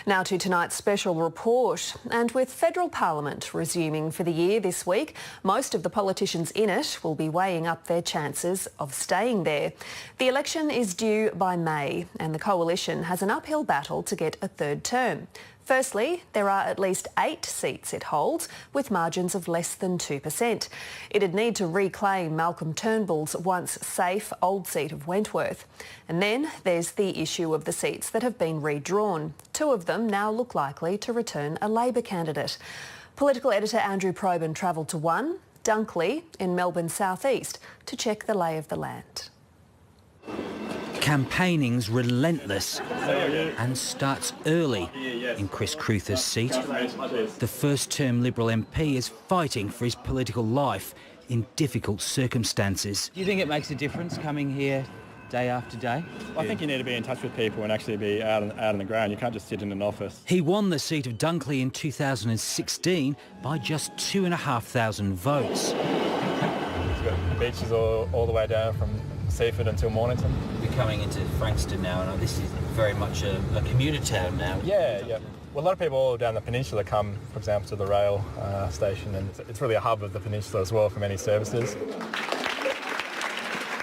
Now to tonight's special report. And with federal parliament resuming for the year this week, most of the politicians in it will be weighing up their chances of staying there. The election is due by May and the coalition has an uphill battle to get a third term. Firstly, there are at least 8 seats it holds, with margins of less than 2%. It'd need to reclaim Malcolm Turnbull's once safe old seat of Wentworth. And then there's the issue of the seats that have been redrawn. 2 of them now look likely to return a Labor candidate. Political editor Andrew Probyn travelled to one, Dunkley in Melbourne's southeast, to check the lay of the land. Campaigning's relentless and starts early in Chris Crewther's seat. The first-term Liberal MP is fighting for his political life in difficult circumstances. Do you think it makes a difference coming here day after day? I think you need to be in touch with people and actually be out on the ground. You can't just sit in an office. He won the seat of Dunkley in 2016 by just 2,500 votes. It's got beaches all the way down from Seaford until Mornington. We're coming into Frankston now, and this is very much a commuter town now. Yeah. Well, a lot of people all down the peninsula come, for example, to the rail station, and it's really a hub of the peninsula as well for many services.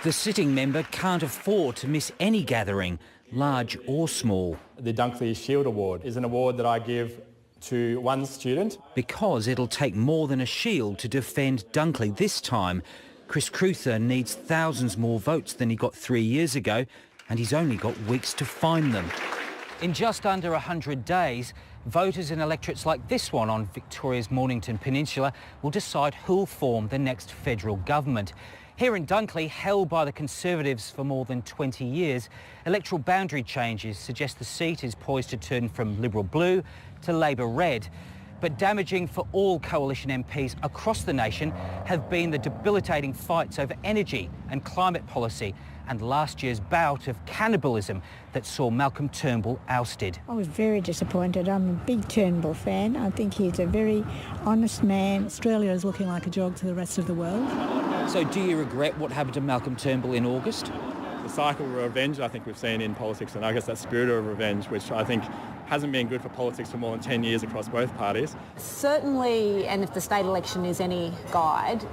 The sitting member can't afford to miss any gathering, large or small. The Dunkley Shield Award is an award that I give to one student. Because it'll take more than a shield to defend Dunkley this time. Chris Crewther needs thousands more votes than he got 3 years ago, and he's only got weeks to find them. In just under 100 days, voters in electorates like this one on Victoria's Mornington Peninsula will decide who'll form the next federal government. Here in Dunkley, held by the Conservatives for more than 20 years, electoral boundary changes suggest the seat is poised to turn from Liberal blue to Labor red. But damaging for all coalition MPs across the nation have been the debilitating fights over energy and climate policy and last year's bout of cannibalism that saw Malcolm Turnbull ousted. I was very disappointed. I'm a big Turnbull fan. I think he's a very honest man. Australia is looking like a jog to the rest of the world. So do you regret what happened to Malcolm Turnbull in August? The cycle of revenge I think we've seen in politics, and I guess that spirit of revenge, which I think hasn't been good for politics for more than 10 years across both parties. Certainly, and if the state election is any guide,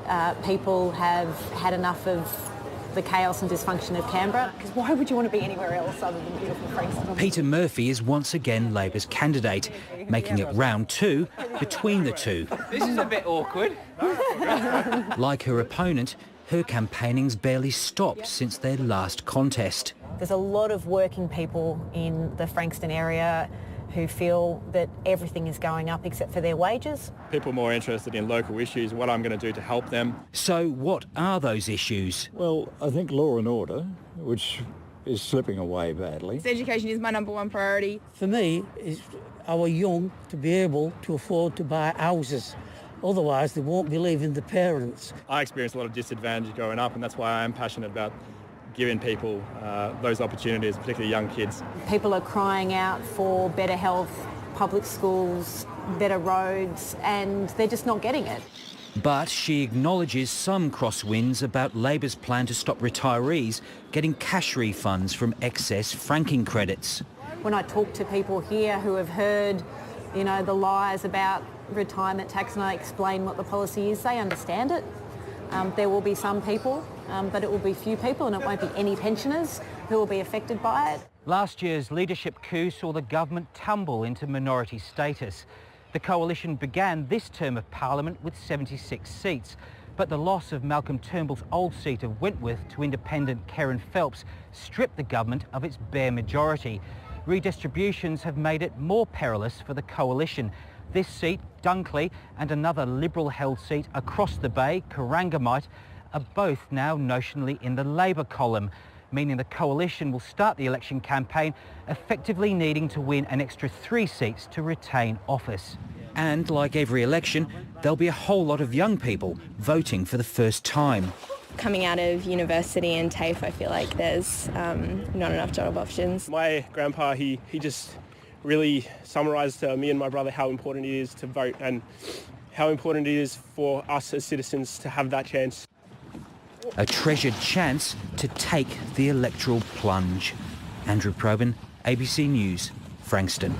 people have had enough of the chaos and dysfunction of Canberra. Because why would you want to be anywhere else other than beautiful Frankston? Peter Murphy is once again Labor's candidate, making it round 2 between the two. This is a bit awkward. Like her opponent, her campaigning's barely stopped since their last contest. There's a lot of working people in the Frankston area who feel that everything is going up except for their wages. People are more interested in local issues, what I'm going to do to help them. So what are those issues? Well, I think law and order, which is slipping away badly. Education is my #1 priority. For me, it's our young to be able to afford to buy houses. Otherwise, they won't be leaving the parents. I experienced a lot of disadvantage growing up, and that's why I am passionate about giving people those opportunities, particularly young kids. People are crying out for better health, public schools, better roads, and they're just not getting it. But she acknowledges some crosswinds about Labor's plan to stop retirees getting cash refunds from excess franking credits. When I talk to people here who have heard, the lies about retirement tax and I explain what the policy is, they understand it. There will be some people, but it will be few people, and it won't be any pensioners who will be affected by it. Last year's leadership coup saw the government tumble into minority status. The coalition began this term of Parliament with 76 seats, but the loss of Malcolm Turnbull's old seat of Wentworth to independent Kerryn Phelps stripped the government of its bare majority. Redistributions have made it more perilous for the coalition. This seat, Dunkley, and another Liberal-held seat across the bay, Corangamite, are both now notionally in the Labor column, meaning the coalition will start the election campaign effectively needing to win an extra 3 seats to retain office. And like every election, there'll be a whole lot of young people voting for the first time. Coming out of university and TAFE, I feel like there's not enough job options. My grandpa, he just really summarised to me and my brother how important it is to vote and how important it is for us as citizens to have that chance. A treasured chance to take the electoral plunge. Andrew Probyn, ABC News, Frankston.